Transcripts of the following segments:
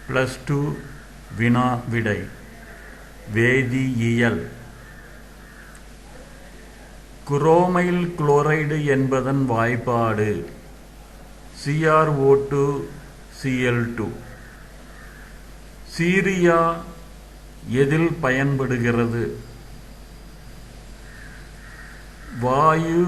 +2 வினா விடை. வேதியியல். குரோமைல் குளோரைடு என்பதன் வாய்ப்பாடு CrO2 Cl2. சீரியா எதில் பயன்படுகிறது? வாயு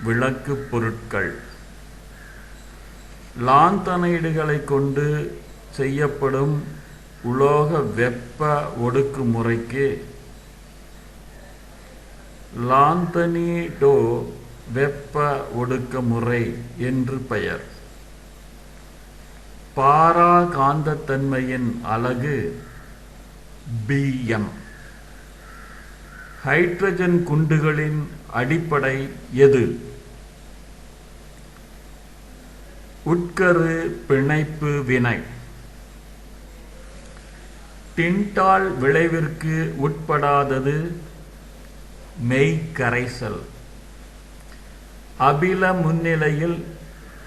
விளக்கு பொருட்கள். லாந்தனைடுகளை கொண்டு செய்யப்படும் உலோக வெப்ப ஒடுக்குமுறைக்கு லாந்தனிடோ வெப்ப ஒடுக்கமுறை என்று பெயர். பாரா காந்தத்தன்மையின் அலகு Bm. ஹைட்ரஜன் குண்டுகளின் அடிப்படை எது? உட்கரு பிணைப்பு வினை. டின்டால் விளைவிற்கு உட்படாதது மெய்கரைசல். அபில முன்னிலையில்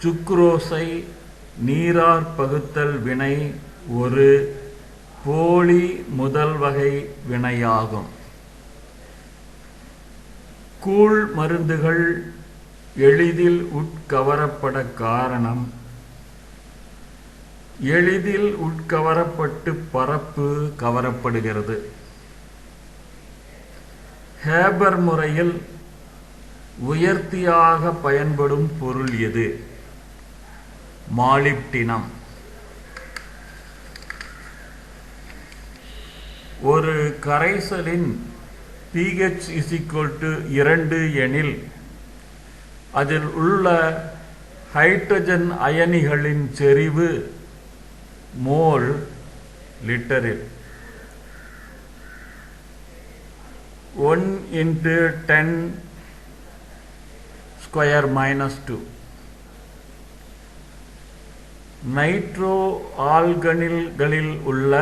சுக்ரோஸை நீரார் பகுத்தல் வினை ஒரு போலி முதல் வகை வினையாகும். கூழ் மருந்துகள் எளிதில் உட்கவரப்பட காரணம் எளிதில் உட்கவரப்பட்டு பரப்பு கவரப்படுகிறது. ஹேபர் முறையில் உயர்த்தியாக பயன்படும் பொருள் எது? மாலிப்டினம். ஒரு கரைசலின் pH = 2 எனில் அதில் உள்ள ஹைட்ரஜன் அயனிகளின் செறிவு மோல் லிட்டரில் 1×10⁻²-2. நைட்ரோ ஆல்கனில்களில் உள்ள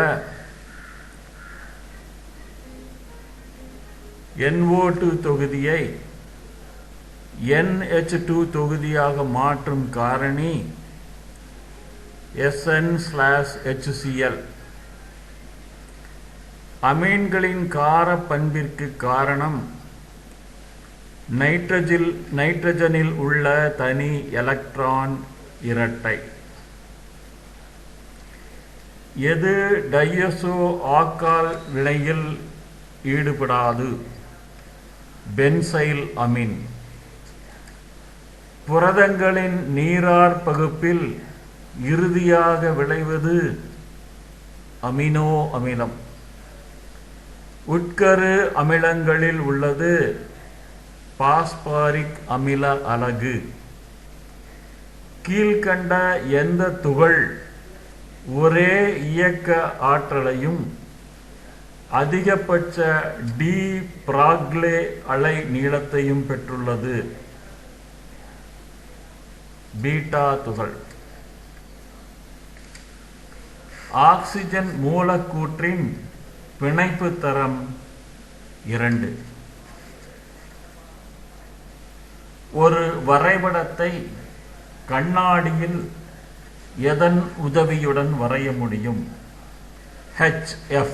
NO2 தொகுதியை NH2 தொகுதியாக மாற்றும் காரணி SN/HCl. அமீன்களின் கார பண்பிற்கு காரணம் நைட்ரஜனில் உள்ள தனி எலக்ட்ரான் இரட்டை. எது டையசோ ஆல்கால் வினையில் ஈடுபடாது? பென்சைல் அமீன். புரதங்களின் நீரார் பகுப்பில் இறுதியாக விளைவது அமினோ அமிலம். உட்கரு அமிலங்களில் உள்ளது பாஸ்பாரிக் அமில அலகு. கீழ்கண்ட எந்த துகள் ஒரே இயக்க ஆற்றலையும் அதிகபட்ச டி பிராக்லே அலை நீளத்தையும் பெற்றுள்ளது? பீட்டா துகள். ஆக்சிஜன் மூலக்கூற்றின் பிணைப்பு தரம் 2. ஒரு வரைபடத்தை கண்ணாடியில் எதன் உதவியுடன் வரைய முடியும்? HF.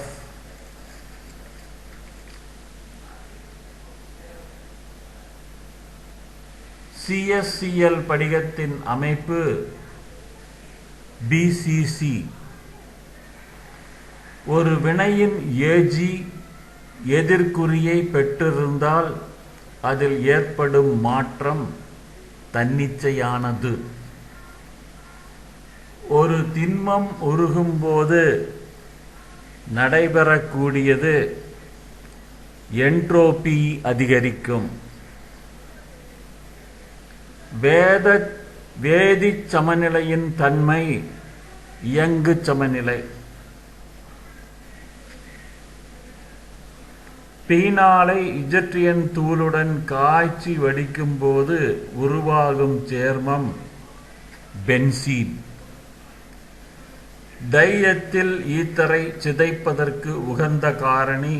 CSCl படிகத்தின் அமைப்பு BCC. ஒரு வினையின் Ag எதிர்க்குறியை பெற்றிருந்தால் அதில் ஏற்படும் மாற்றம் தன்னிச்சையானது. ஒரு திண்மம் உருகும்போது நடைபெறக்கூடியது என்ட்ரோபி அதிகரிக்கும். வேதிச் சமநிலையின் தன்மை இயங்கு சமநிலை. பீனாலை இஜெட்ரியன் தூளுடன் காய்ச்சி வடிக்கும் போது உருவாகும் சேர்மம் பென்சீன். டைஎத்தில் ஈத்தரை சிதைப்பதற்கு உகந்த காரணி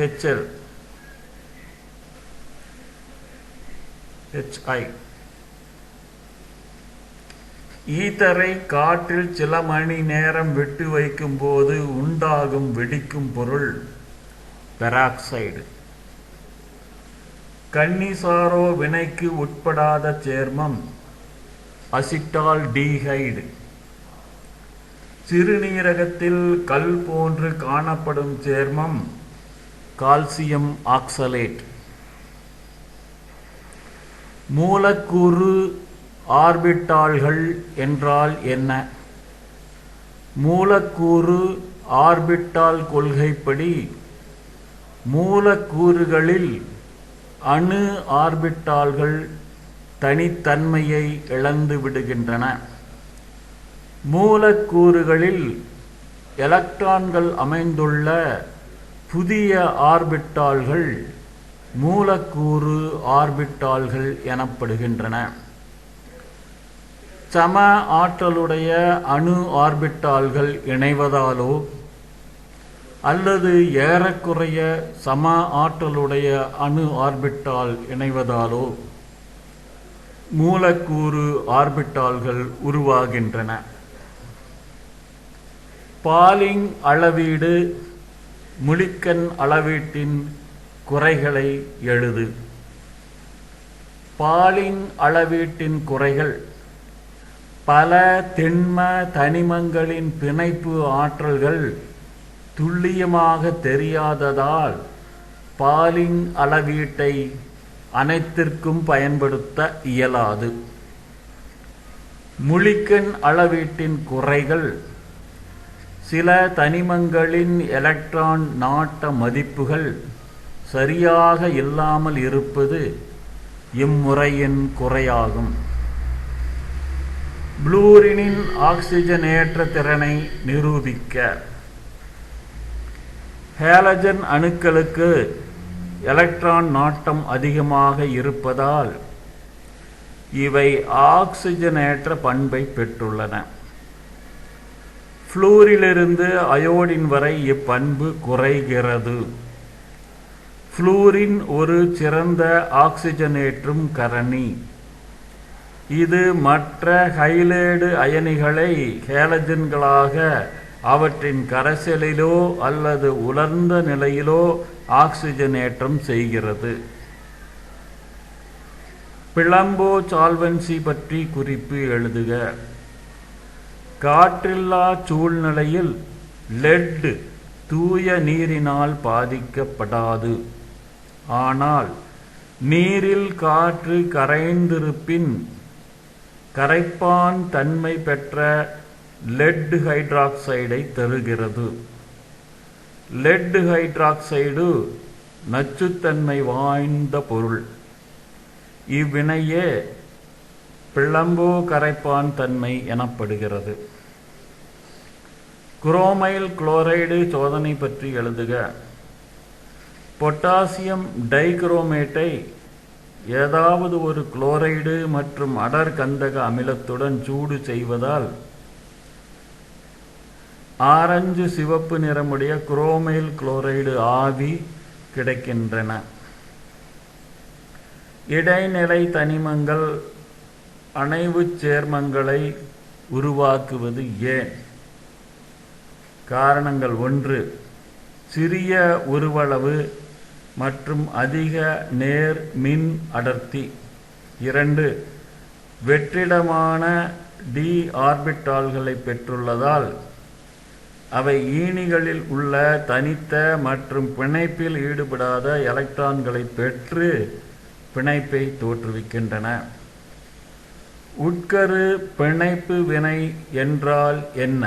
HL. HI. ஈத்தரை காற்றில் சில மணி நேரம் விட்டு வைக்கும் போது உண்டாகும் வெடிக்கும் பொருள் பெராக்சைடு. கன்னிசாரோ வினைக்கு உட்படாத சேர்மம் அசிட்டால்டீஹைடு. சிறுநீரகத்தில் கல் போன்று காணப்படும் சேர்மம் கால்சியம் ஆக்சலேட். மூலக்கூறு ஆர்பிட்டால்கள் என்றால் என்ன? மூலக்கூறு ஆர்பிட்டால் கொள்கைப்படி மூலக்கூறுகளில் அணு ஆர்பிட்டால்கள் தனித்தன்மையை இழந்து விடுகின்றன. மூலக்கூறுகளில் எலக்ட்ரான்கள் அமைந்துள்ள புதிய ஆர்பிட்டால்கள் மூலக்கூறு ஆர்பிட்டால்கள் எனப்படுகின்றன. சம ஆற்றலுடைய அணு ஆர்பிட்டால்கள் இணைவதாலோ அல்லது ஏறக்குறைய சம ஆற்றலுடைய அணு ஆர்பிட்டால் இணைவதாலோ மூலக்கூறு ஆர்பிட்டால்கள் உருவாகின்றன. பாலிங் அளவீடு முளிக்கன் அளவீட்டின் குறைகளை எழுது. பாலிங் அளவீட்டின் குறைகள் பல திண்ம தனிமங்களின் பிணைப்பு ஆற்றல்கள் துல்லியமாக தெரியாததால் பாலிங் அளவீட்டை அனைத்திற்கும் பயன்படுத்த இயலாது. முளிக்கன் அளவீட்டின் குறைகள் சில தனிமங்களின் எலக்ட்ரான் நாட்ட மதிப்புகள் சரியாக இல்லாமல் இருப்பது இம்முறையின் குறையாகும். புளூரினின் ஆக்சிஜனேற்ற திறனை நிரூபிக்க ஹேலஜன் அணுக்களுக்கு எலக்ட்ரான் நாட்டம் அதிகமாக இருப்பதால் இவை ஆக்சிஜனேற்ற பண்பை பெற்றுள்ளன. புளூரிலிருந்து அயோடின் வரை இப்பண்பு குறைகிறது. புளூரின் ஒரு சிறந்த ஆக்சிஜனேற்றும் கரணி. இது மற்ற ஹைலேடு அயனிகளை ஹேலஜன்களாக அவற்றின் கரைசலிலோ அல்லது உலர்ந்த நிலையிலோ ஆக்சிஜனேற்றம் செய்கிறது. பிளம்போ சால்வன்சி பற்றி குறிப்பு எழுதுக. காற்றில்லா சூழ்நிலையில் லெட் தூய நீரினால் பாதிக்கப்படாது. ஆனால் நீரில் காற்று கரைந்திருப்பின் கரைப்பான் தன்மை பெற்ற லெட் ஹைட்ராக்சைடை தருகிறது. லெட் ஹைட்ராக்சைடு நச்சுத்தன்மை வாய்ந்த பொருள். இவ்வினையே பிளம்போ கரைப்பான் தன்மை எனப்படுகிறது. குரோமைல் குளோரைடு சோதனை பற்றி எழுதுக. பொட்டாசியம் டைகுரோமேட்டை ஏதாவது ஒரு குளோரைடு மற்றும் அடர் கந்தக அமிலத்துடன் சூடு செய்வதால் ஆரஞ்சு சிவப்பு நிறமுடைய குரோமைல் குளோரைடு ஆவி கிடைக்கின்றன. இடைநிலை தனிமங்கள் அணைவுச் சேர்மங்களை உருவாக்குவது ஏன்? காரணங்கள்: 1. சிறிய உருவளவு மற்றும் அதிக நேர் மின் அடர்த்தி. 2. வெற்றிடமான டி ஆர்பிட்டால்களை பெற்றுள்ளதால் அவை ஈனிகளில் உள்ள தனித்த மற்றும் பிணைப்பில் ஈடுபடாத எலக்ட்ரான்களை பெற்று பிணைப்பை தோற்றுவிக்கின்றன. உட்கரு பிணைப்பு வினை என்றால் என்ன?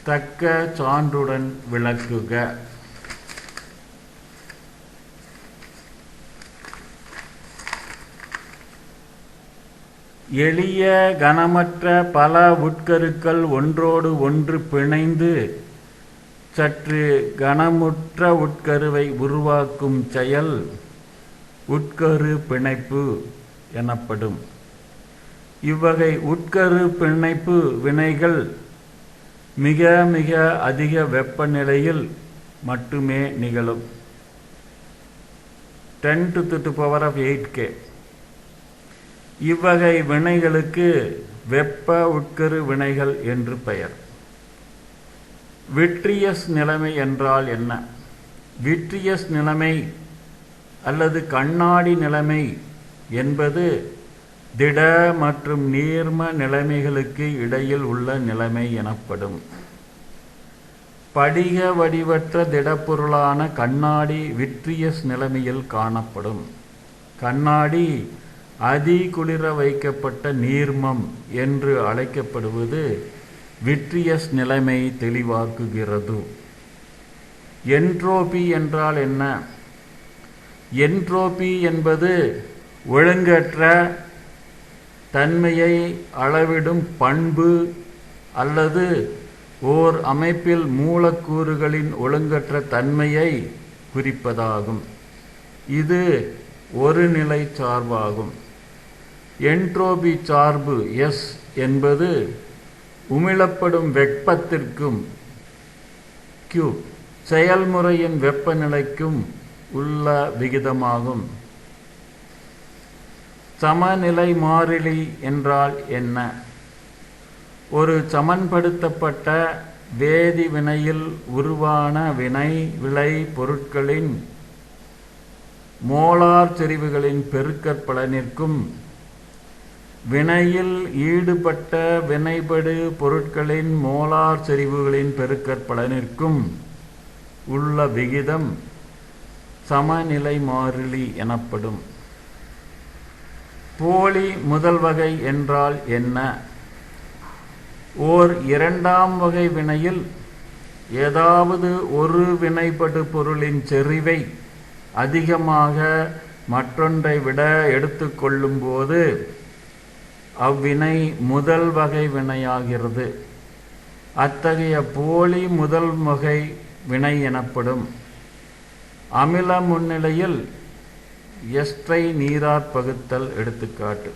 தக்க சான்றுடன் விளக்குக. எளிய கனமற்ற பல உட்கருக்கள் ஒன்றோடு ஒன்று பிணைந்து சற்று கனமுற்ற உட்கருவை உருவாக்கும் செயல் உட்கரு பிணைப்பு எனப்படும். இவ்வகை உட்கரு பிணைப்பு வினைகள் மிக மிக அதிக வெப்பநிலையில் மட்டுமே நிகழும். 10 to the power of 8K. இவ்வகை வினைகளுக்கு வெப்ப உட்கரு வினைகள் என்று பெயர். விட்ரியஸ் நிலைமை என்றால் என்ன? விட்ரியஸ் நிலைமை அல்லது கண்ணாடி நிலைமை என்பது திட மற்றும் நீர்ம நிலைமைகளுக்கு இடையில் உள்ள நிலைமை எனப்படும். படிக வடிவற்ற திடப்பொருளான கண்ணாடி விட்ரியஸ் நிலைமையில் காணப்படும். கண்ணாடி அதிகுளிர வைக்கப்பட்ட நீர்மம் என்று அழைக்கப்படுவது விட்ரியஸ் நிலைமை தெளிவாக்குகிறது. என்ட்ரோபி என்றால் என்ன? என்ட்ரோபி என்பது ஒழுங்கற்ற தன்மையை அளவிடும் பண்பு அல்லது ஓர் அமைப்பில் மூலக்கூறுகளின் ஒழுங்கற்ற தன்மையை குறிப்பதாகும். இது ஒரு நிலை சார்பாகும். என்ட்ரோபி சார்பு S என்பது உமிழப்படும் வெப்பத்திற்கும் Q செயல்முறையின் வெப்பநிலைக்கும் உள்ள விகிதமாகும். சமநிலை மாறிலி என்றால் என்ன? ஒரு சமன்படுத்தப்பட்ட வேதி வினையில் உருவான வினை விளை பொருட்களின் மோலார் செறிவுகளின் பெருக்கற்பலனிற்கும் வினையில் ஈடுபட்ட வினைபடு பொருட்களின் மோலார் செறிவுகளின் பெருக்கற்பலனிற்கும் உள்ள விகிதம் சமநிலை மாறிலி எனப்படும். போலி முதல் வகை என்றால் என்ன? ஓர் இரண்டாம் வகை வினையில் ஏதாவது ஒரு வினைபடு பொருளின் செறிவை அதிகமாக மற்றொன்றை விட எடுத்துக்கொள்ளும் போது அவ்வினை முதல் வகை வினையாகிறது. அத்தகைய போலி முதல் வகை வினை எனப்படும். அமில முன்னிலையில் எஸ்டரை நீராற் பகுத்தல் எடுத்துக்காட்டு.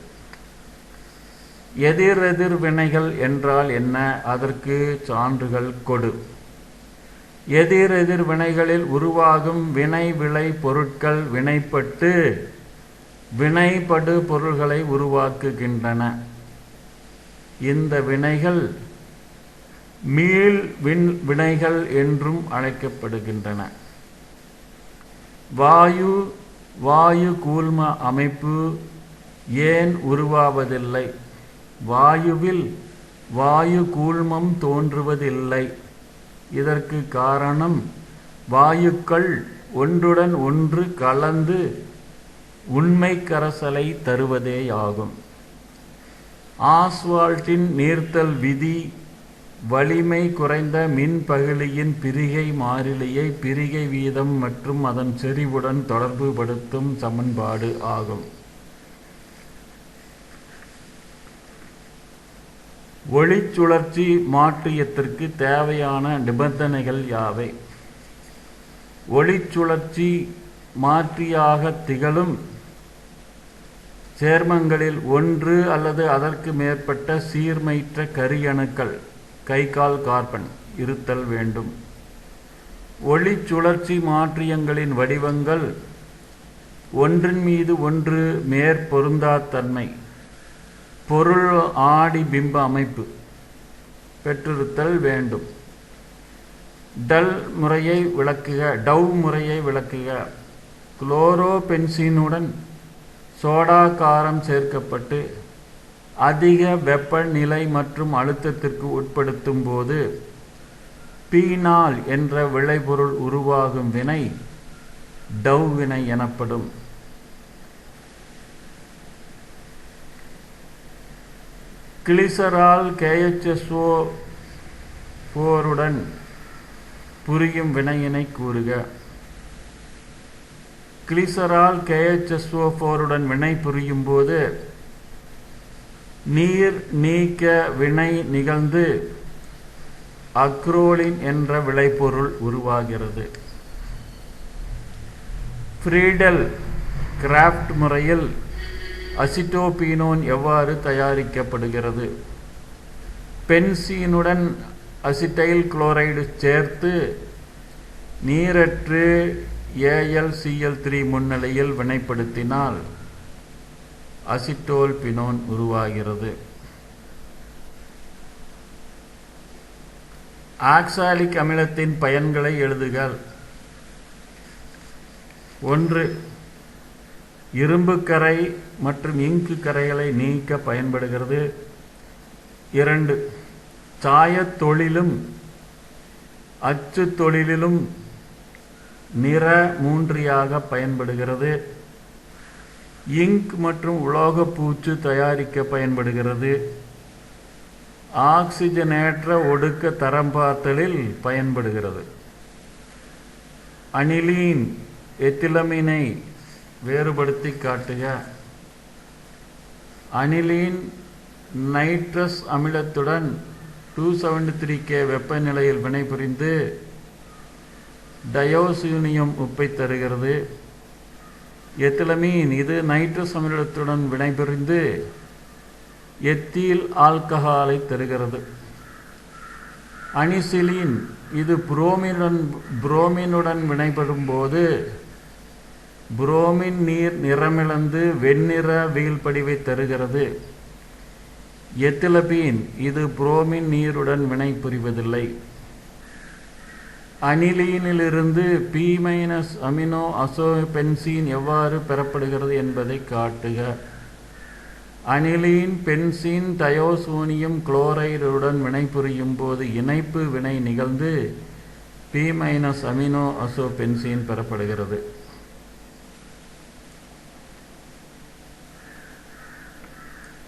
எதிரெதிர் வினைகள் என்றால் என்ன? அதற்கு சான்றுகள் கொடு. எதிரெதிர் வினைகளில் உருவாகும் வினை விளை பொருட்கள் வினைப்பட்டு வினைபடு பொருள்களை உருவாக்குகின்றன. இந்த வினைகள் மீள் வினைகள் என்றும் அழைக்கப்படுகின்றன. வாயு கூழ்ம அமைப்பு ஏன் உருவாவதில்லை? வாயுவில் வாயு கூழ்மம் தோன்றுவதில்லை. இதற்கு காரணம் வாயுக்கள் ஒன்றுடன் ஒன்று கலந்து உண்மை கரைசலை தருவதேயாகும். ஆஸ்வால்ட்டின் நீர்த்தல் விதி வலிமை குறைந்த மின்பகுளியின் பிரிகை மாறிலியை பிரிகை வீதம் மற்றும் அதன் செறிவுடன் தொடர்புபடுத்தும் சமன்பாடு ஆகும். ஒளிச்சுழற்சி மாற்றியத்திற்கு தேவையான நிபந்தனைகள் யாவை? ஒளிச்சுழற்சி மாற்றியாக திகழும் சேர்மங்களில் ஒன்று அல்லது அதற்கு மேற்பட்ட சீர்மையற்ற கரியணுக்கள் கைகால் கார்பன் இருத்தல் வேண்டும். ஒளிச்சுழற்சி மாற்றியங்களின் வடிவங்கள் ஒன்றின் மீது ஒன்று மேற்பொருந்தாத்தன்மை பொருள் ஆடி பிம்ப அமைப்பு பெற்றிருத்தல் வேண்டும். டவ் முறையை விளக்குக. குளோரோபென்சீனுடன் சோடா காரம் சேர்க்கப்பட்டு அதிக வெப்பநிலை மற்றும் அழுத்தத்திற்கு உட்படுத்தும் போது பீனால் என்ற விளைபொருள் உருவாகும் வினை டவ் வினை எனப்படும். கிளிசரால் KHSO4 புரியும் வினையினை கூறுக. கிளிசரால் KHSO4 வினை புரியும் போது நீர் நீக்க வினை நிகழ்ந்து அக்ரோலின் என்ற விளைபொருள் உருவாகிறது. ஃப்ரீடல் கிராஃப்ட் முறையில் அசிட்டோபீனோன் எவ்வாறு தயாரிக்கப்படுகிறது? பென்சீனுடன் அசிட்டைல் குளோரைடு சேர்த்து நீரற்று AlCl3 முன்னிலையில் வினைப்படுத்தினால் அசிட்டோல் பினோன் உருவாகிறது. ஆக்சாலிக் அமிலத்தின் பயன்களை எழுதுக. 1. இரும்பு கரை மற்றும் இங்கு கரைகளை நீக்க பயன்படுகிறது. 2. சாயத் தொழிலும் அச்சு தொழிலிலும் நிற மூன்றியாக பயன்படுகிறது. இங்க் மற்றும் உலோகப் பூச்சு தயாரிக்க பயன்படுகிறது. ஆக்சிஜனேற்ற ஒடுக்க தரம் பார்த்தலில் பயன்படுகிறது. அனிலீன் எத்திலமீனை வேறுபடுத்தி காட்டுக. அனிலீன் நைட்ரஸ் அமிலத்துடன் 273K வெப்பநிலையில் வினைபுரிந்து டயோசீனியம் உப்பை தருகிறது. எத்திலமீன் இது நைட்ரஸ் அமிலத்துடன் வினைபுரிந்து எத்தில் ஆல்கஹாலை தருகிறது. அனிசிலீன் இது புரோமினுடன் வினைபடும் போது புரோமின் நீர் நிறமிழந்து வெண்ணிற வீழ்படிவை தருகிறது. எத்திலபீன் இது புரோமின் நீருடன் வினைபுரிவதில்லை. அனிலீனிலிருந்து P- அமினோ அசோபென்சீன் எவ்வாறு பெறப்படுகிறது என்பதை காட்டுக. அனிலீன் பென்சீன் டயோசோனியம் குளோரைடுடன் வினைபுரியும் போது இணைப்பு வினை நிகழ்ந்து P- அமினோ அசோபென்சீன் பெறப்படுகிறது.